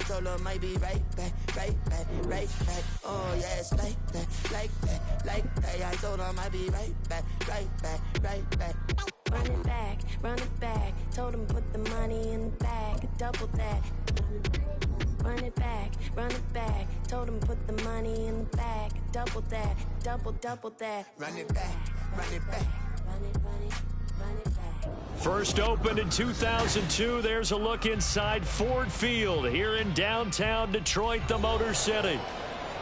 told her might be right back, right back, right back. Oh yes, like that, like that, like that. I told her might be right back, right back, right back. Run it back. Told him put the money in the bag, double that. Run it back. Told him put the money in the bag, double that, double that. Run it back, run it back. Run it back. First opened in 2002, there's a look inside Ford Field here in downtown Detroit, the Motor City.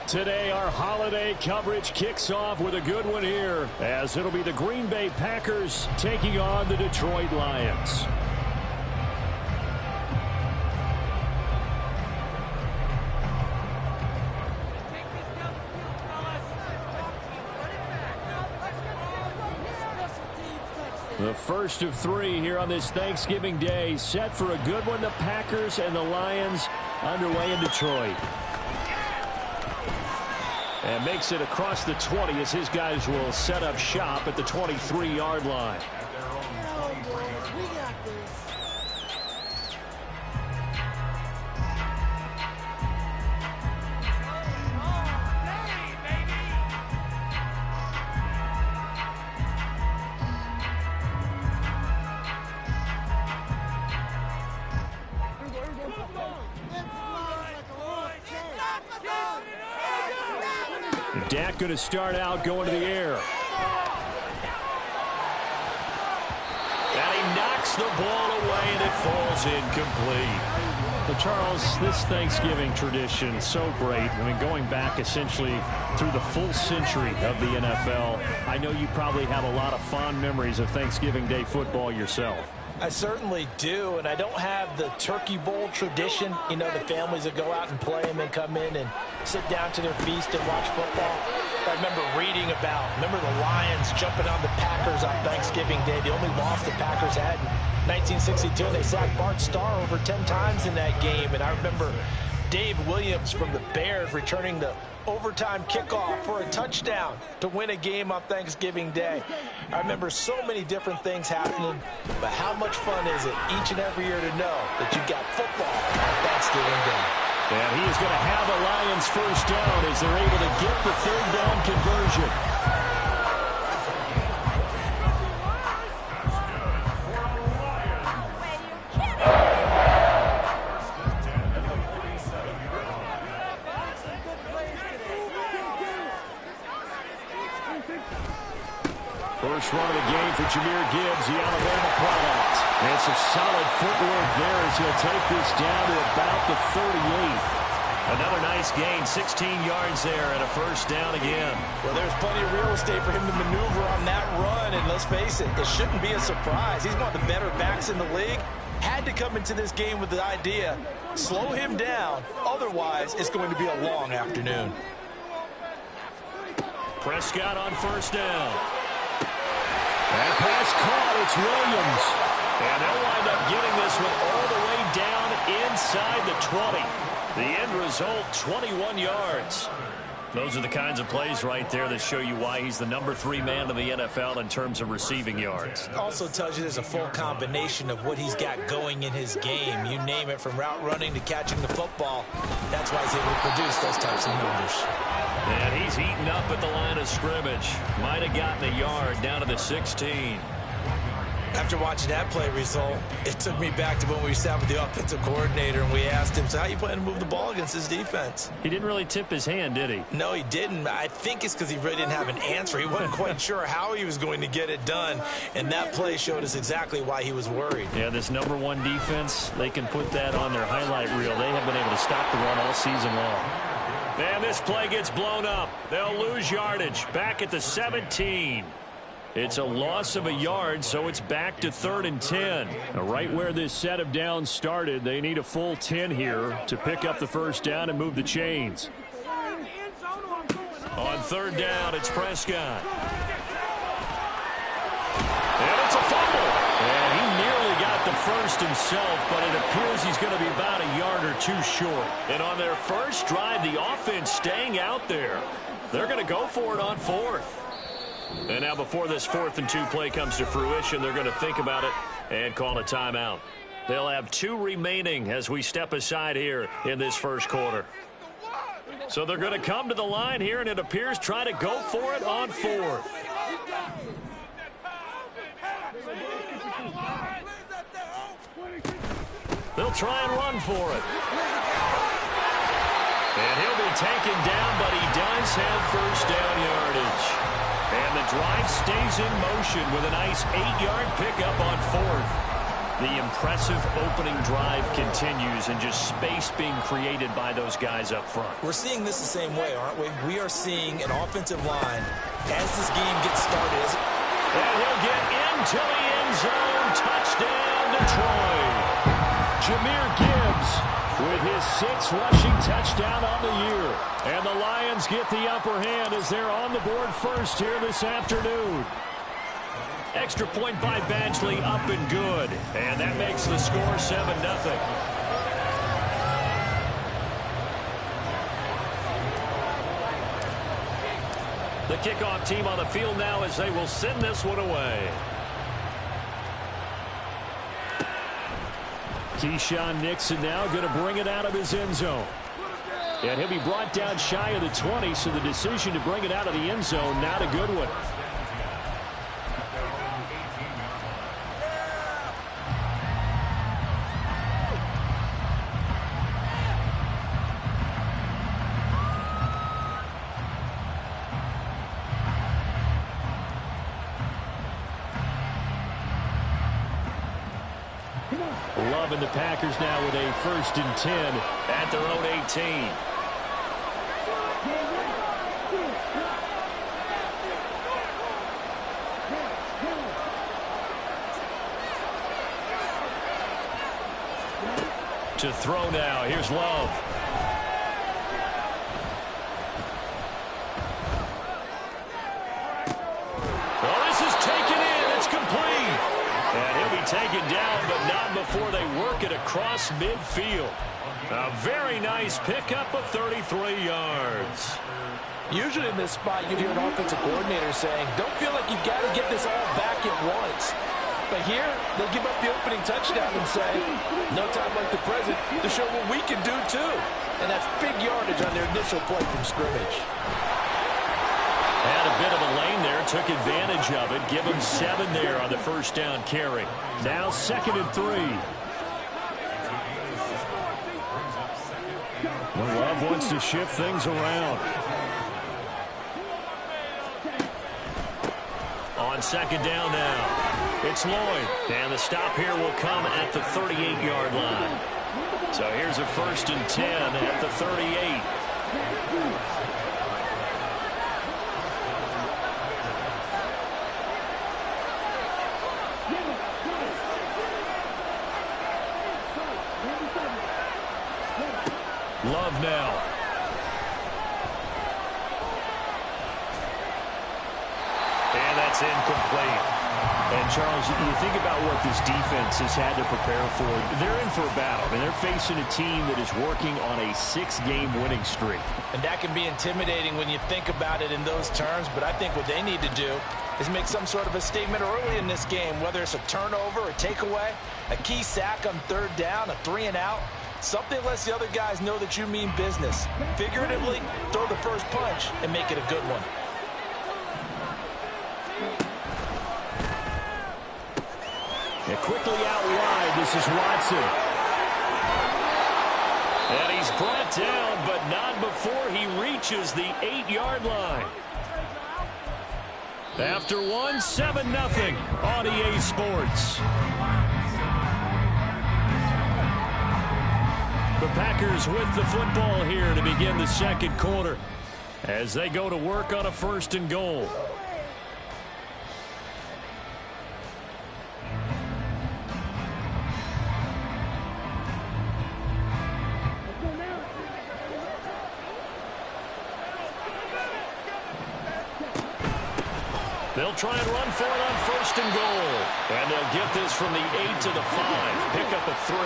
Today, our holiday coverage kicks off with a good one here, as it'll be the Green Bay Packers taking on the Detroit Lions. The first of three here on this Thanksgiving Day, set for a good one. The Packers and the Lions underway in Detroit. And makes it across the 20 as his guys will set up shop at the 23-yard line. Dak going to start out going to the air. And he knocks the ball away, and it falls incomplete. But Charles, this Thanksgiving tradition, so great. I mean, going back essentially through the full century of the NFL, I know you probably have a lot of fond memories of Thanksgiving Day football yourself. I certainly do, and I don't have the turkey bowl tradition. You know, the families that go out and play and then come in and sit down to their feast and watch football. I remember reading remember the Lions jumping on the Packers on Thanksgiving Day. The only loss the Packers had in 1962. They sacked Bart Starr over 10 times in that game, and I remember Dave Williams from the Bears returning the overtime kickoff for a touchdown to win a game on Thanksgiving Day. I remember so many different things happening, but how much fun is it each and every year to know that you got football on Thanksgiving Day? And he is going to have a Lions first down as they're able to get the third down conversion. First run of the game for Jahmyr Gibbs, the Alabama product. And some solid footwork there as he'll take this down to about the 38. Another nice gain, 16 yards there, and a first down again. Well, there's plenty of real estate for him to maneuver on that run, and let's face it, it shouldn't be a surprise. He's one of the better backs in the league. Had to come into this game with the idea, slow him down, otherwise it's going to be a long afternoon. Prescott on first down. That pass caught, it's Williams. And they'll wind up getting this one all the way down inside the 20. The end result, 21 yards. Those are the kinds of plays right there that show you why he's the number 3 man in the NFL in terms of receiving yards. Also tells you there's a full combination of what he's got going in his game. You name it, from route running to catching the football. That's why he's able to produce those types of numbers. And he's eaten up at the line of scrimmage. Might have gotten a yard down to the 16. After watching that play result, it took me back to when we sat with the offensive coordinator and we asked him, so how you plan to move the ball against his defense? He didn't really tip his hand, did he? No, he didn't. I think it's because he really didn't have an answer. He wasn't quite sure how he was going to get it done, and that play showed us exactly why he was worried. Yeah, this number 1 defense, they can put that on their highlight reel. They have been able to stop the run all season long. And this play gets blown up. They'll lose yardage back at the 17. It's a loss of a yard, so it's back to 3rd and 10. Now, right where this set of downs started, they need a full 10 here to pick up the first down and move the chains. On 3rd down, it's Prescott. And it's a fumble. And he nearly got the first himself, but it appears he's going to be about a yard or 2 short. And on their first drive, the offense staying out there. They're going to go for it on 4th. And now before this 4th and 2 play comes to fruition, they're going to think about it and call a timeout. They'll have 2 remaining as we step aside here in this first quarter. So they're going to come to the line here, and it appears try to go for it on 4th. They'll try and run for it. And he'll be taken down, but he does have first down yardage. And the drive stays in motion with a nice 8-yard pickup on 4th. The impressive opening drive continues, and just space being created by those guys up front. We're seeing this the same way, aren't we? We are seeing an offensive line as this game gets started. And he'll get into the end zone. Touchdown, Detroit. Jahmyr Gibbs with his 6th rushing touchdown on the year. And the Lions get the upper hand as they're on the board first here this afternoon. Extra point by Badgley, up and good. And that makes the score 7-0. The kickoff team on the field now as they will send this one away. Keyshawn Nixon now going to bring it out of his end zone. And he'll be brought down shy of the 20, so the decision to bring it out of the end zone, not a good one. Love and the Packers now with a 1st and 10 at their own 18. To throw now. Here's Love. Well, this is taken in. It's complete. And he'll be taken down, but not before they work it across midfield. A very nice pickup of 33 yards. Usually in this spot, you'd hear an offensive coordinator saying, don't feel like you've got to get this all back at once. But here, they'll give up the opening touchdown and say, no time like the present to show what we can do too. And that's big yardage on their initial play from scrimmage. Had a bit of a lane there, took advantage of it. Give him 7 there on the first down carry. Now 2nd and 3. Well, Love wants to shift things around. On 2nd down now. It's Lloyd. And the stop here will come at the 38-yard line. So here's a 1st and 10 at the 38. Love now. And that's incomplete. And, Charles, you think about what this defense has had to prepare for. They're in for a battle. I mean, they're facing a team that is working on a 6-game winning streak. And that can be intimidating when you think about it in those terms. But I think what they need to do is make some sort of a statement early in this game, whether it's a turnover, a takeaway, a key sack on 3rd down, a 3-and-out. Something lets the other guys know that you mean business. Figuratively, throw the first punch and make it a good one. And quickly out wide, this is Watson. And he's brought down, but not before he reaches the 8-yard line. After one, 7-0 on EA Sports. The Packers with the football here to begin the 2nd quarter as they go to work on a 1st and goal. They'll try and run for it on 1st and goal. And they'll get this from the 8 to the 5. Pick up a 3.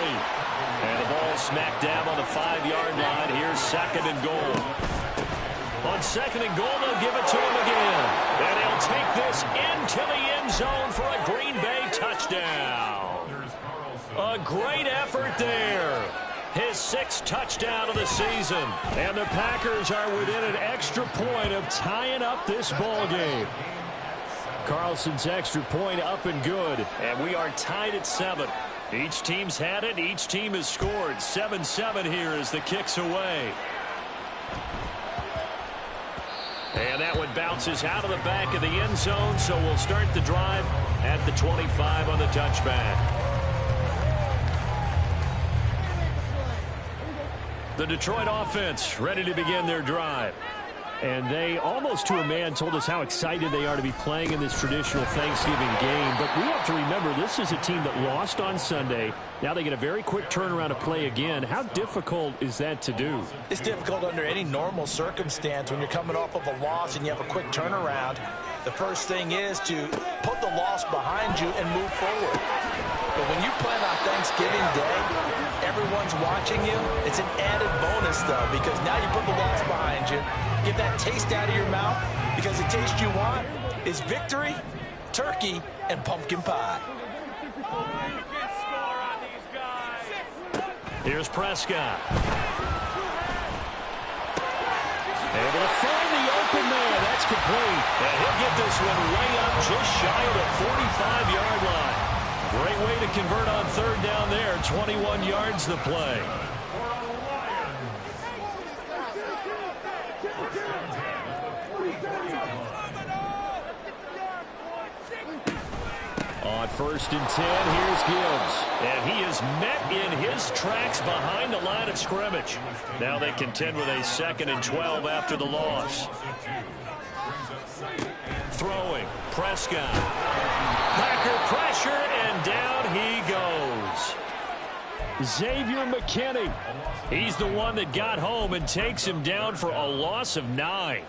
And the ball smacked down on the 5-yard line. Here's 2nd and goal. On 2nd and goal, they'll give it to him again. And he'll take this into the end zone for a Green Bay touchdown. A great effort there. His 6th touchdown of the season. And the Packers are within an extra point of tying up this ball game. Carlson's extra point up and good. And we are tied at 7. Each team's had it. Each team has scored. 7-7 here as the kick's away. And that one bounces out of the back of the end zone, so we'll start the drive at the 25 on the touchback. The Detroit offense ready to begin their drive. And they, almost to a man, told us how excited they are to be playing in this traditional Thanksgiving game. But we have to remember, this is a team that lost on Sunday. Now they get a very quick turnaround to play again. How difficult is that to do? It's difficult under any normal circumstance when you're coming off of a loss and you have a quick turnaround. The first thing is to put the loss behind you and move forward. But when you play on Thanksgiving Day, everyone's watching you. It's an added bonus, though, because now you put the loss behind you. Get that taste out of your mouth, because the taste you want is victory, turkey, and pumpkin pie. Here's Prescott. Able to find the open man. That's complete. And he'll get this one way up just shy of the 45-yard line. Great way to convert on 3rd down there. 21 yards the play. On 1st and 10, here's Gibbs. And he is met in his tracks behind the line of scrimmage. Now they contend with a 2nd and 12 after the loss. Throwing, Prescott. Packer pressure, and down he goes. Xavier McKinney. He's the one that got home and takes him down for a loss of 9.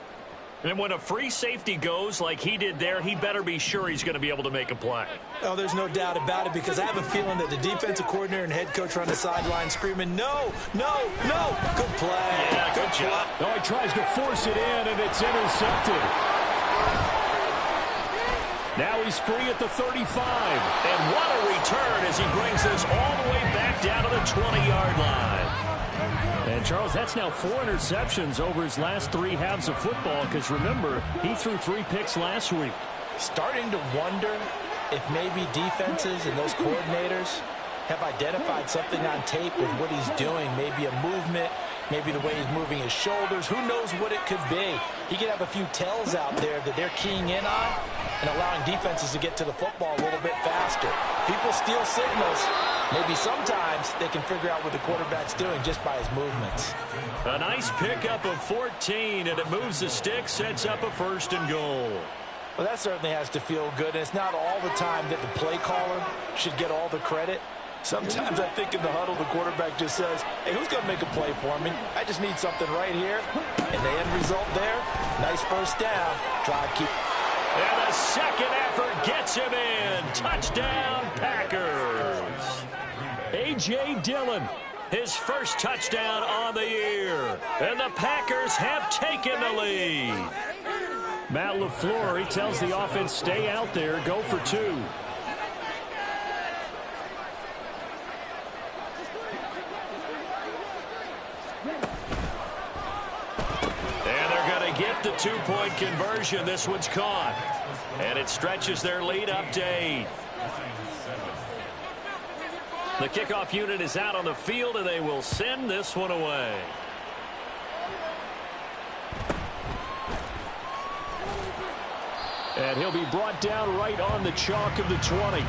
And when a free safety goes like he did there, he better be sure he's going to be able to make a play. Oh, there's no doubt about it, because I have a feeling that the defensive coordinator and head coach are on the sideline screaming, no, no, no. Good play. Yeah, good job. Oh, he tries to force it in, and it's intercepted. Now he's free at the 35. And what a return as he brings this all the way back down to the 20-yard line. And, Charles, that's now 4 interceptions over his last 3 halves of football, because, remember, he threw 3 picks last week. Starting to wonder if maybe defenses and those coordinators have identified something on tape with what he's doing. Maybe a movement, maybe the way he's moving his shoulders. Who knows what it could be? He could have a few tells out there that they're keying in on and allowing defenses to get to the football a little bit faster. People steal signals. Maybe sometimes they can figure out what the quarterback's doing just by his movements. A nice pickup of 14, and it moves the stick, sets up a 1st and goal. Well, that certainly has to feel good, and it's not all the time that the play caller should get all the credit. Sometimes I think in the huddle, the quarterback just says, hey, who's going to make a play for me? I just need something right here. And the end result there, nice 1st down. Drive keep. And the 2nd effort gets him in. Touchdown, Packers. A.J. Dillon, his 1st touchdown on the year. And the Packers have taken the lead. Matt LaFleur, he tells the offense, stay out there, go for 2. And they're going to get the 2-point conversion. This one's caught. And it stretches their lead up to 8. The kickoff unit is out on the field, and they will send this one away. And he'll be brought down right on the chalk of the 20.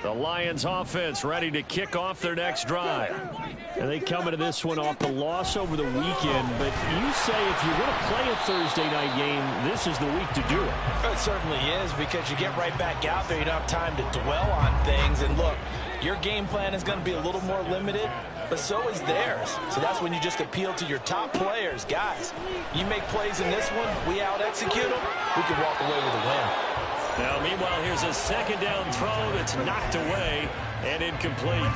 The Lions offense ready to kick off their next drive. And they come into this one off the loss over the weekend. But you say if you're going to play a Thursday night game, this is the week to do it. It certainly is, because you get right back out there. You don't have time to dwell on things. And look, your game plan is going to be a little more limited, but so is theirs. So that's when you just appeal to your top players. Guys, you make plays in this one, we out-execute them, we can walk away with a win. Now, meanwhile, here's a second down throw that's knocked away and incomplete.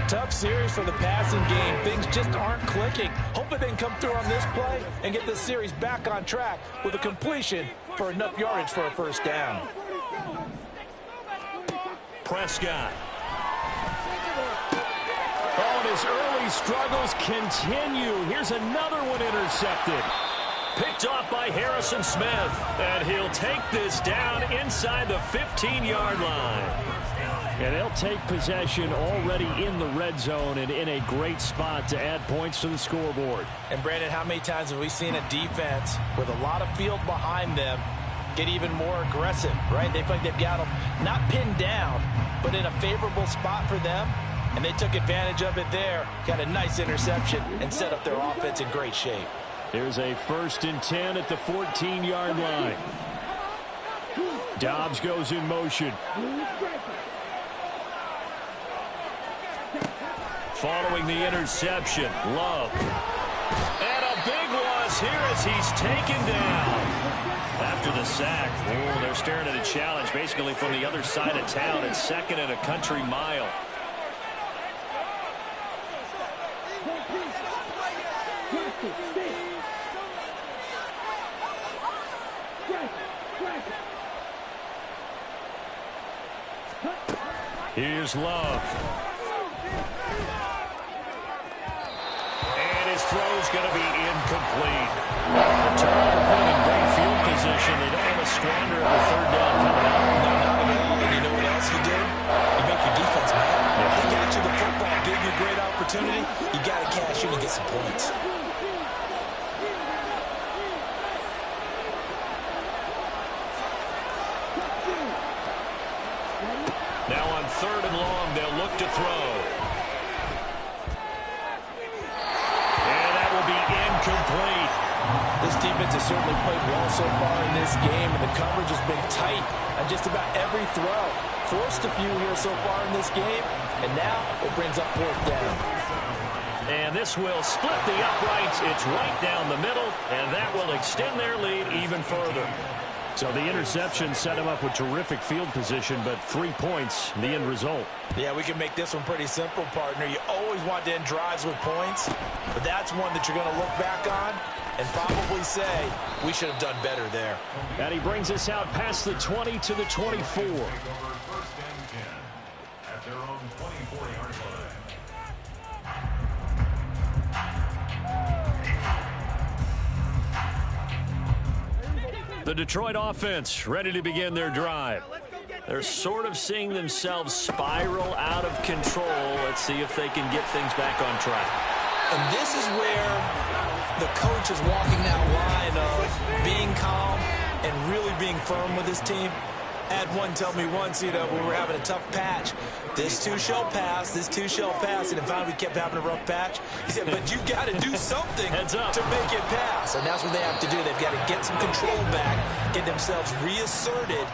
Tough series for the passing game. Things just aren't clicking. Hopefully they can come through on this play and get this series back on track with a completion for enough yardage for a first down. Prescott. Oh, and his early struggles continue. Here's another one intercepted. Picked off by Harrison Smith. And he'll take this down inside the 15-yard line. And they'll take possession already in the red zone and in a great spot to add points to the scoreboard. And, Brandon, how many times have we seen a defense with a lot of field behind them get even more aggressive, right? They feel like they've got them not pinned down, but in a favorable spot for them. And they took advantage of it there. Got a nice interception and set up their offense in great shape. There's a 1st and 10 at the 14-yard line. Dobbs goes in motion. Following the interception, Love. And a big loss here as he's taken down. After the sack, they're staring at a challenge basically from the other side of town. It's 2nd and a country mile. Here's Love. And his throw's going to be incomplete. The turnover put in great field position. They don't want to squander the 3rd down coming up. No, not at all. And you know what else you do? You make your defense mad. They got you the football, gave you a great opportunity. You got to cash in and get some points. Now on 3rd and long, they'll look to throw. And that will be incomplete. This defense has certainly played well so far in this game, and the coverage has been tight on just about every throw. Forced a few here so far in this game, and now it brings up 4th down. And this will split the uprights. It's right down the middle, and that will extend their lead even further. So the interception set him up with terrific field position, but 3 points, the end result. Yeah, we can make this one pretty simple, partner. You always want to end drives with points, but that's one that you're going to look back on and probably say, we should have done better there. And he brings us out past the 20 to the 24. The Detroit offense ready to begin their drive. They're sort of seeing themselves spiral out of control. Let's see if they can get things back on track. And this is where the coach is walking that line of being calm and really being firm with his team. I had one tell me once, when we were having a tough patch, this too shall pass, this too shall pass, and finally we kept having a rough patch. He said, but you've got to do something to make it pass, and that's what they have to do. They've got to get some control back, get themselves reasserted,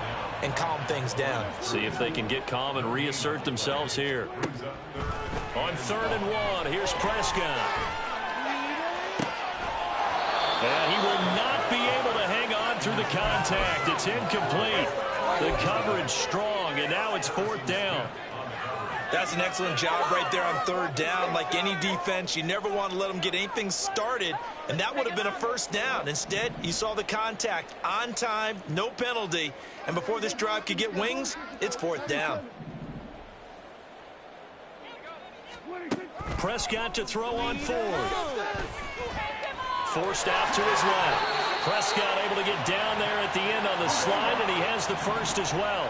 and calm things down. See if they can get calm and reassert themselves here. On 3rd and 1, here's Prescott. And he will not be able to hang on through the contact. It's incomplete. The coverage strong, and now it's 4th down. That's an excellent job right there on 3rd down. Like any defense, you never want to let them get anything started, and that would have been a 1st down. Instead, you saw the contact on time, no penalty, and before this drive could get wings, it's 4th down. Prescott to throw on 4th. Forced out to his left. Prescott able to get down there at the end on the slide, and he has the 1st as well.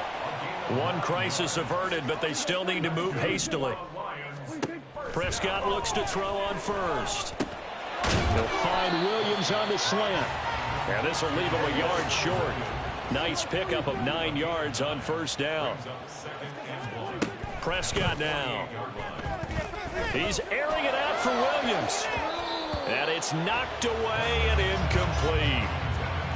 One crisis averted, but they still need to move hastily. Prescott looks to throw on 1st. He'll find Williams on the slant. And this will leave him a yard short. Nice pickup of 9 yards on 1st down. Prescott now. He's airing it out for Williams. And it's knocked away and incomplete.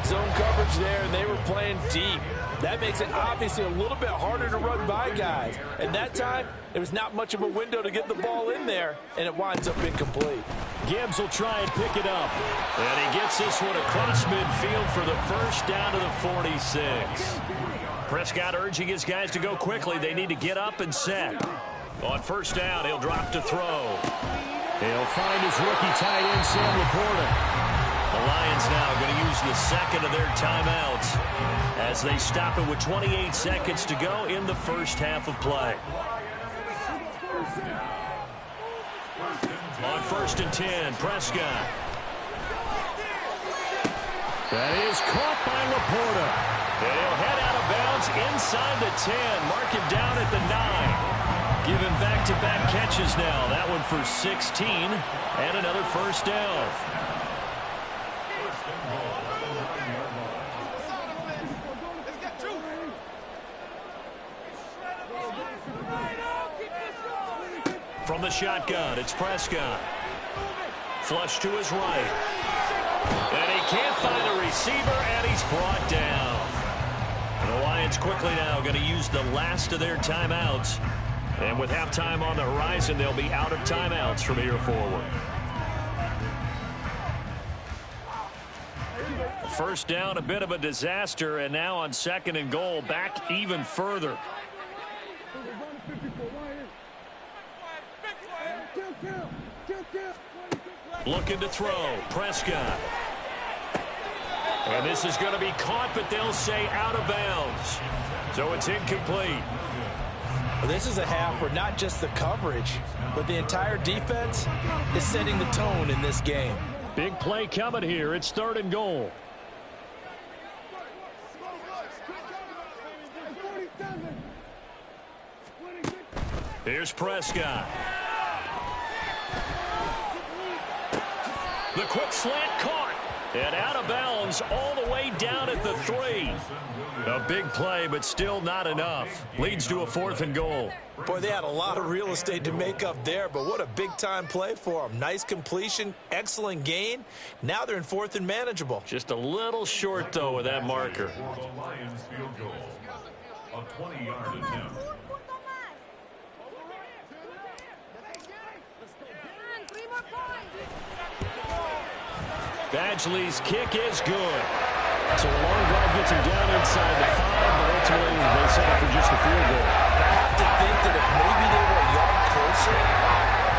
Zone coverage there, and they were playing deep. That makes it obviously a little bit harder to run by guys. And that time, there was not much of a window to get the ball in there, and it winds up incomplete. Gibbs will try and pick it up. And he gets this one across midfield for the 1st down to the 46. Prescott urging his guys to go quickly. They need to get up and set. On first down, he'll drop to throw. He'll find his rookie tight end, Sam Laporta. The Lions now going to use the second of their timeouts as they stop it with 28 seconds to go in the first half of play. On first and 10, Prescott. That is caught by Laporta. And he'll head out of bounds inside the 10. Mark him down at the 9. Give him back-to-back catches now. That one for 16 and another first down. From the shotgun, it's Prescott. Flush to his right. And he can't find a receiver, and he's brought down. And the Lions quickly now going to use the last of their timeouts. And with halftime on the horizon, they'll be out of timeouts from here forward. First down, a bit of a disaster, and now on second and goal, back even further. Looking to throw, Prescott. And this is going to be caught, but they'll say out of bounds. So it's incomplete. Well, this is a half where not just the coverage, but the entire defense is setting the tone in this game. Big play coming here. It's third and goal. Here's Prescott. The quick slant caught. And out of bounds all the way down at the 3. A big play, but still not enough. Leads to a fourth and goal. Boy, they had a lot of real estate to make up there, but what a big-time play for them. Nice completion, excellent gain. Now they're in fourth and manageable. Just a little short, though, with that marker. Lions field goal. A 20-yard attempt. Badgley's kick is good. So a long drive gets him down inside the 5, but ultimately they settle for just a field goal. I have to think that if maybe they were a yard closer,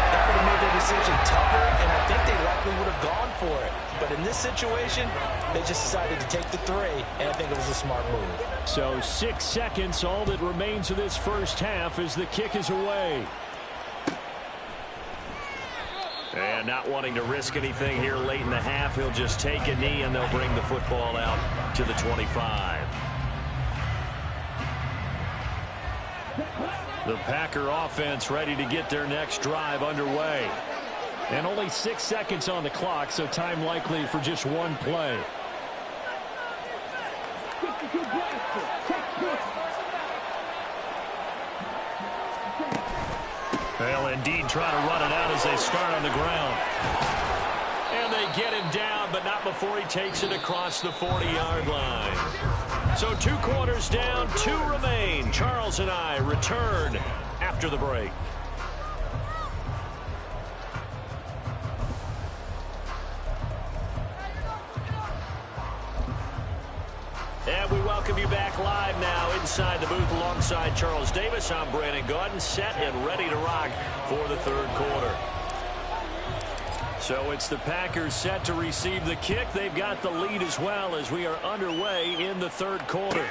that would have made their decision tougher, and I think they likely would have gone for it. But in this situation, they just decided to take the 3, and I think it was a smart move. So 6 seconds, all that remains of this first half as the kick is away. And not wanting to risk anything here late in the half, he'll just take a knee and they'll bring the football out to the 25. The Packer offense ready to get their next drive underway. And only 6 seconds on the clock, so time likely for just one play. They'll indeed try to run it out as they start on the ground. And they get him down, but not before he takes it across the 40-yard line. So 2 quarters down, 2 remain. Charles and I return after the break. And we welcome you back live now inside the booth alongside Charles Davis. I'm Brandon Gaudin, set and ready to rock for the third quarter. So it's the Packers set to receive the kick. They've got the lead as well as we are underway in the third quarter.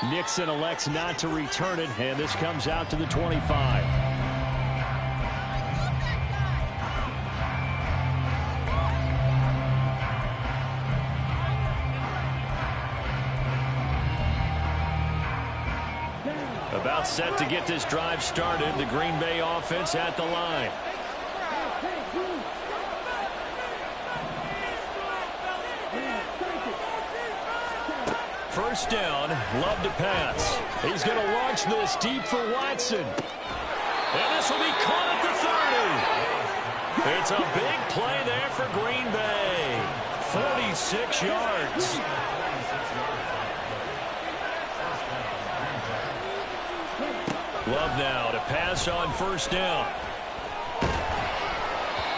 Nixon elects not to return it, and this comes out to the 25. About set to get this drive started. The Green Bay offense at the line. First down, Love to pass. He's going to launch this deep for Watson. And this will be caught at the 30. It's a big play there for Green Bay. 46 yards. Love now to pass on first down.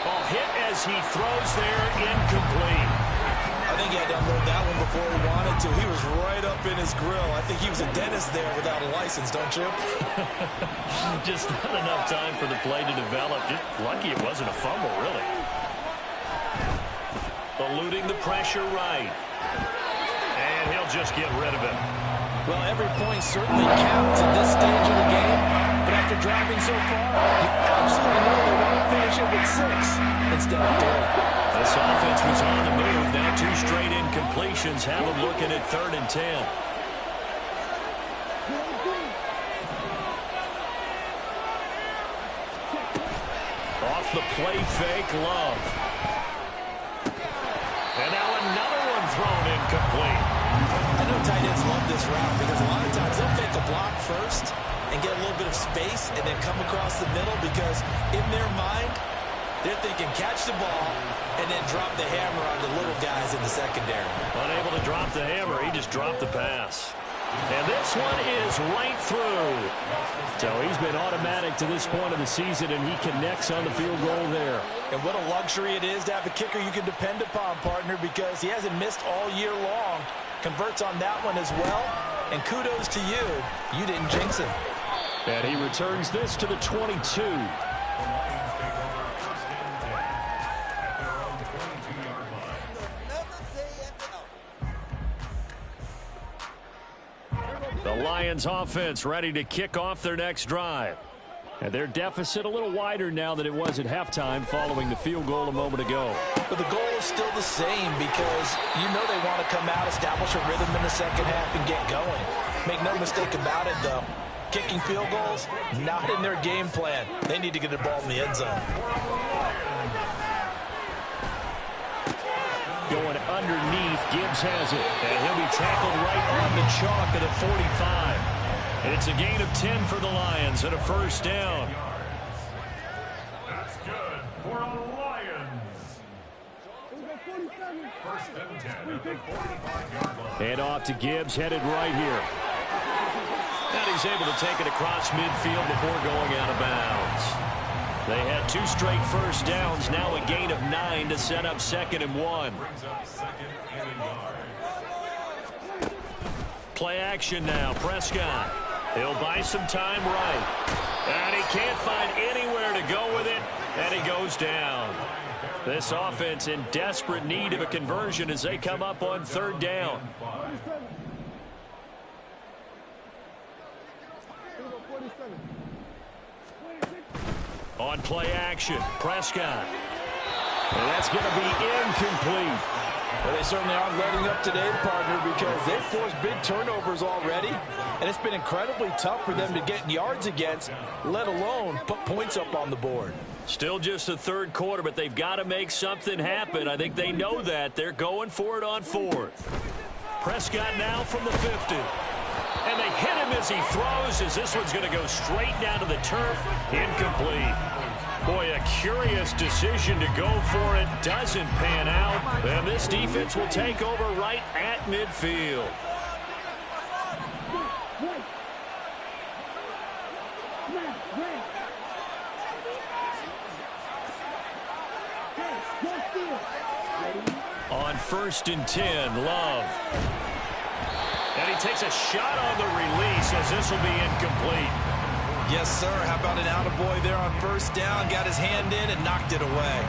Ball hit as he throws there, incomplete. I think he had to unload that one before he wanted to. He was right up in his grill. I think he was a dentist there without a license, don't you? Just not enough time for the play to develop. Just lucky it wasn't a fumble, really. Eluding the pressure right. And he'll just get rid of it. Well, every point certainly counts at this stage of the game. But after driving so far, you absolutely know they want to finish it with 6 instead of 3. This offense was on the move. Now 2 straight incompletions have them looking at 3rd and 10. Off the play fake, Love. And now another one thrown incomplete. I know tight ends love this route because a lot of times they'll fake a block first and get a little bit of space and then come across the middle because in their mind, they're thinking catch the ball and then drop the hammer on the little guys in the secondary. Unable to drop the hammer, he just dropped the pass. And this one is right through. So he's been automatic to this point of the season, and he connects on the field goal there. And what a luxury it is to have a kicker you can depend upon, partner, because he hasn't missed all year long. Converts on that one as well. And kudos to you. You didn't jinx him. And he returns this to the 22. The Lions offense ready to kick off their next drive. And their deficit a little wider now than it was at halftime following the field goal a moment ago. But the goal is still the same because you know they want to come out, establish a rhythm in the second half, and get going. Make no mistake about it, though. Kicking field goals, not in their game plan. They need to get the ball in the end zone. Going underneath, Gibbs has it. And he'll be tackled right on the chalk at a 45. It's a gain of 10 for the Lions and a first down. That's good for the Lions. First and 10 at the 45-yard line. And off to Gibbs, headed right here. And he's able to take it across midfield before going out of bounds. They had 2 straight first downs, now a gain of 9 to set up 2nd and 1. Brings up 2nd and a yard. Play action now, Prescott. He'll buy some time right. And he can't find anywhere to go with it, and he goes down. This offense in desperate need of a conversion as they come up on 3rd down. On play action, Prescott. And that's going to be incomplete. Well, they certainly aren't letting up today, partner, because they've forced big turnovers already, and it's been incredibly tough for them to get yards against, let alone put points up on the board. Still just the 3rd quarter, but they've got to make something happen. I think they know that. They're going for it on 4th. Prescott now from the 50. And they hit him as he throws, as this one's going to go straight down to the turf. Incomplete. Boy, a curious decision to go for it. Doesn't pan out. And this defense will take over right at midfield. On 1st and 10, Love. And he takes a shot on the release as this will be incomplete. Yes, sir. How about an attaboy there on 1st down? Got his hand in and knocked it away.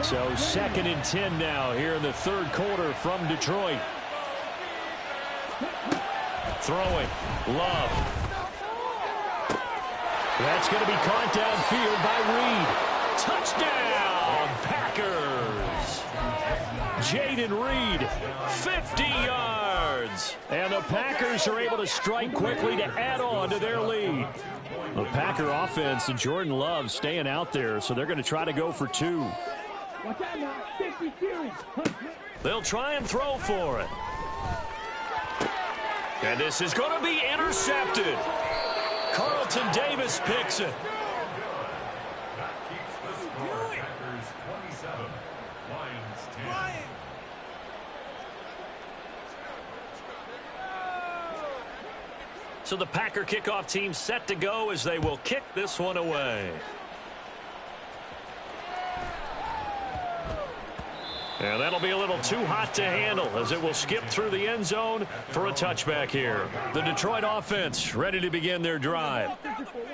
So 2nd and 10 now here in the 3rd quarter from Detroit. Throwing. Love. That's going to be caught downfield by Reed. Touchdown, Packers. Jaden Reed, 50 yards. And the Packers are able to strike quickly to add on to their lead. The Packer offense and Jordan Love staying out there, so they're going to try to go for 2. They'll try and throw for it. And this is going to be intercepted. Carlton Davis picks it. That keeps the score. Packers 27, Lions 10. So the Packer kickoff team set to go as they will kick this one away. And that'll be a little too hot to handle as it will skip through the end zone for a touchback here. The Detroit offense ready to begin their drive.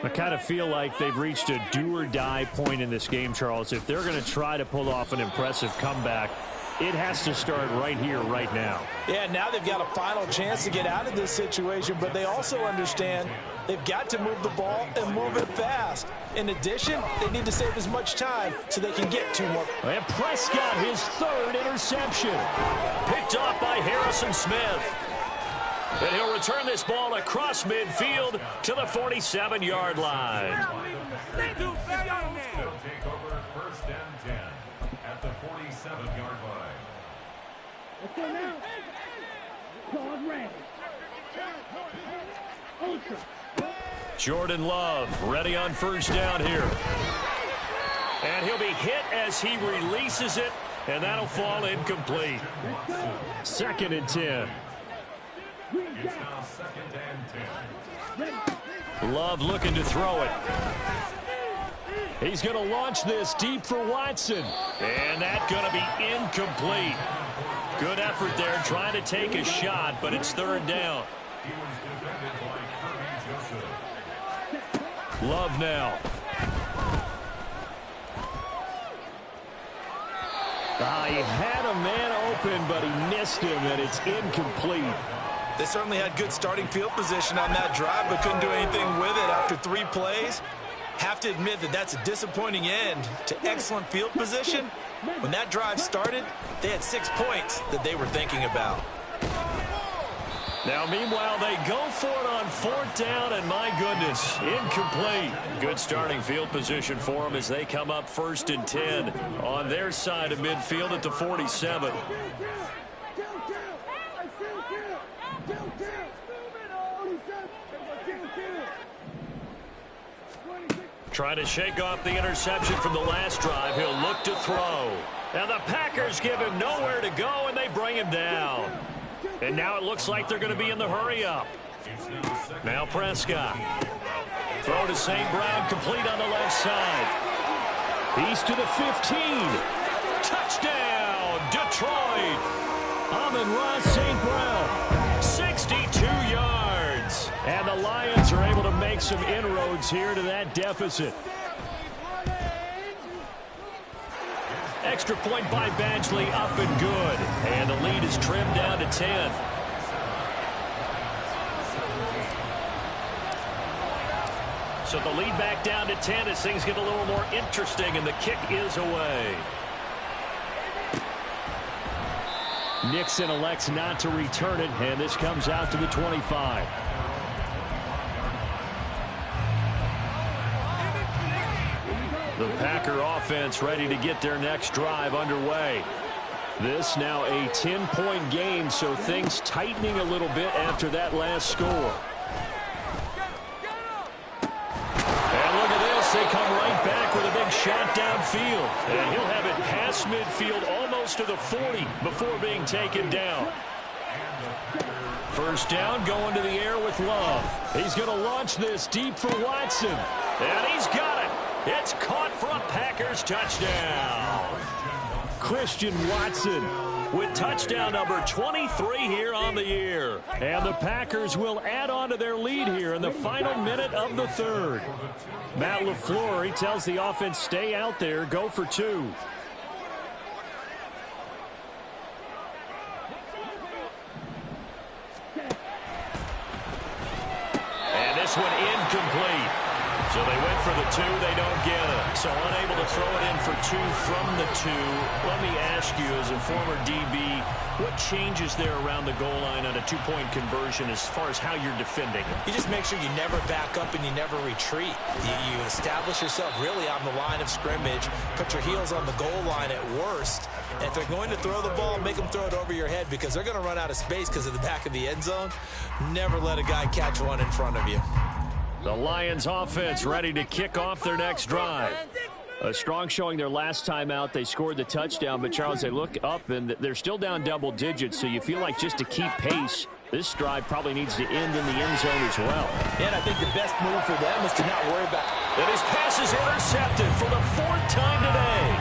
I kind of feel like they've reached a do-or-die point in this game, Charles. If they're going to try to pull off an impressive comeback, it has to start right here, right now. Yeah, now they've got a final chance to get out of this situation, but they also understand they've got to move the ball and move it fast. In addition, they need to save as much time so they can get 2 more. And Prescott, his 3rd interception. Picked off by Harrison Smith. And he'll return this ball across midfield to the 47-yard line. Take over 1st and 10 at the 47-yard line. Jordan Love ready on 1st down here. And he'll be hit as he releases it, and that'll fall incomplete. 2nd and 10. It's now 2nd and 10. Love looking to throw it. He's going to launch this deep for Watson. And that's going to be incomplete. Good effort there trying to take a shot, but it's 3rd down. He was defended by Kirby Joseph. Love now. He had a man open, but he missed him, and it's incomplete. They certainly had good starting field position on that drive, but couldn't do anything with it after 3 plays. Have to admit that that's a disappointing end to excellent field position. When that drive started, they had 6 points that they were thinking about. Now, meanwhile, they go for it on 4th down, and my goodness, incomplete. Good starting field position for them as they come up 1st and 10 on their side of midfield at the 47. Trying to shake off the interception from the last drive. He'll look to throw. And the Packers give him nowhere to go, and they bring him down. And now it looks like they're going to be in the hurry-up. Now Prescott. Throw to St. Brown, complete on the left side. He's to the 15. Touchdown, Detroit. Amon-Ra St. Brown, 62 yards. And the Lions are able to make some inroads here to that deficit. Extra point by Badgley, up and good. And the lead is trimmed down to 10. So the lead back down to 10 as things get a little more interesting, and the kick is away. Nixon elects not to return it, and this comes out to the 25. The Packer offense ready to get their next drive underway. This now a 10-point game, so things tightening a little bit after that last score. And look at this. They come right back with a big shot downfield. And he'll have it past midfield almost to the 40 before being taken down. 1st down, going to the air with Love. He's going to launch this deep for Watson. And he's got it. It's caught for a Packers touchdown. Christian Watson with touchdown number 23 here on the year. And the Packers will add on to their lead here in the final minute of the 3rd. Matt LaFleur, he tells the offense, stay out there, go for 2. And this one incomplete. So they went for the 2, they don't get it. So unable to throw it in for 2 from the 2. Let me ask you, as a former DB, what changes there around the goal line on a 2-point conversion as far as how you're defending? You just make sure you never back up and you never retreat. You establish yourself really on the line of scrimmage, put your heels on the goal line at worst. And if they're going to throw the ball, make them throw it over your head because they're going to run out of space because of the back of the end zone. Never let a guy catch one in front of you. The Lions offense ready to kick off their next drive. A strong showing their last time out. They scored the touchdown, but Charles, they look up and they're still down double digits, so you feel like just to keep pace, this drive probably needs to end in the end zone as well. And I think the best move for them is to not worry about it. And his pass is intercepted for the 4th time today.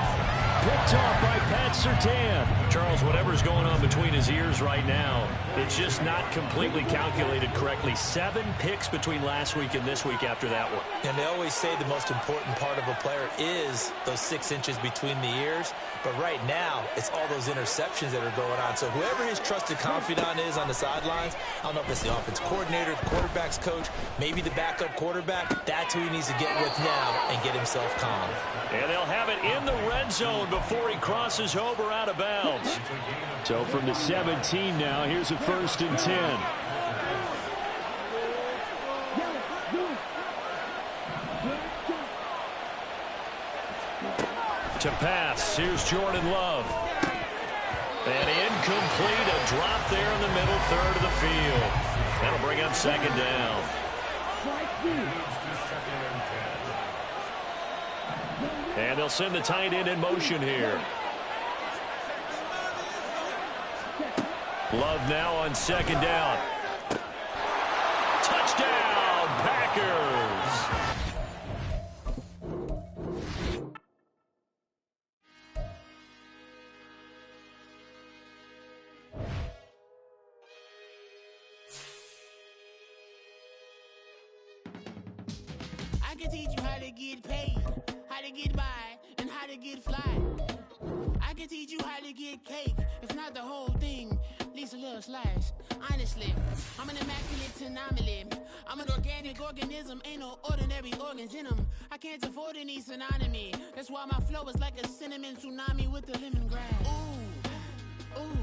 Picked off by Pat Surtain. 10. Charles, whatever's going on between his ears right now, it's just not completely calculated correctly. 7 picks between last week and this week after that one. And they always say the most important part of a player is those 6 inches between the ears. But right now, it's all those interceptions that are going on. So whoever his trusted confidant is on the sidelines, I don't know if it's the offense coordinator, the quarterback's coach, maybe the backup quarterback, that's who he needs to get with now and get himself calm. And they'll have it in the red zone before he crosses over out of bounds. So from the 17 now, here's a 1st and 10. To pass, here's Jordan Love. And incomplete, a drop there in the middle third of the field. That'll bring up 2nd down. And they'll send the tight end in motion here. Love now on 2nd down. Touchdown, Packers! I can teach you how to get paid, how to get by, and how to get fly. I can teach you how to get cake, if not the whole thing, at least a little slice. Honestly, I'm an immaculate anomaly. I'm an organic organism, ain't no ordinary organs in them. I can't afford any synonymy. That's why my flow is like a cinnamon tsunami with the lemongrass. Ooh, ooh,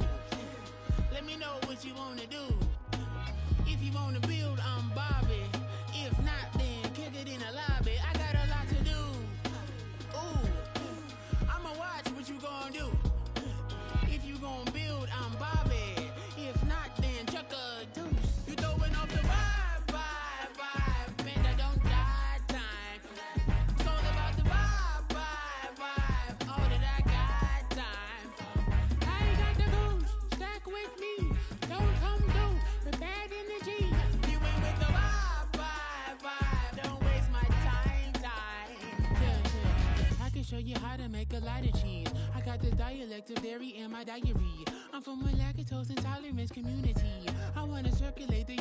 let me know what you wanna do. If you wanna build, I'm Bobby. If not, then kick it in the lobby. I got a lot to do. Ooh, I'ma watch what you gon' do. If you gon' build, I'm Bobby. If not, then chuck a deuce. You throwing off the vibe, man, I don't die time. It's all about the vibe, all that I got time. I ain't got the goose, stack with me. Don't come through with bad energy. You ain't with the vibe, don't waste my time. Yeah, I can show you how to make a lot of cheese. I got the dialect of dairy in my diary. I'm from a lactose intolerance community. I wanna circulate the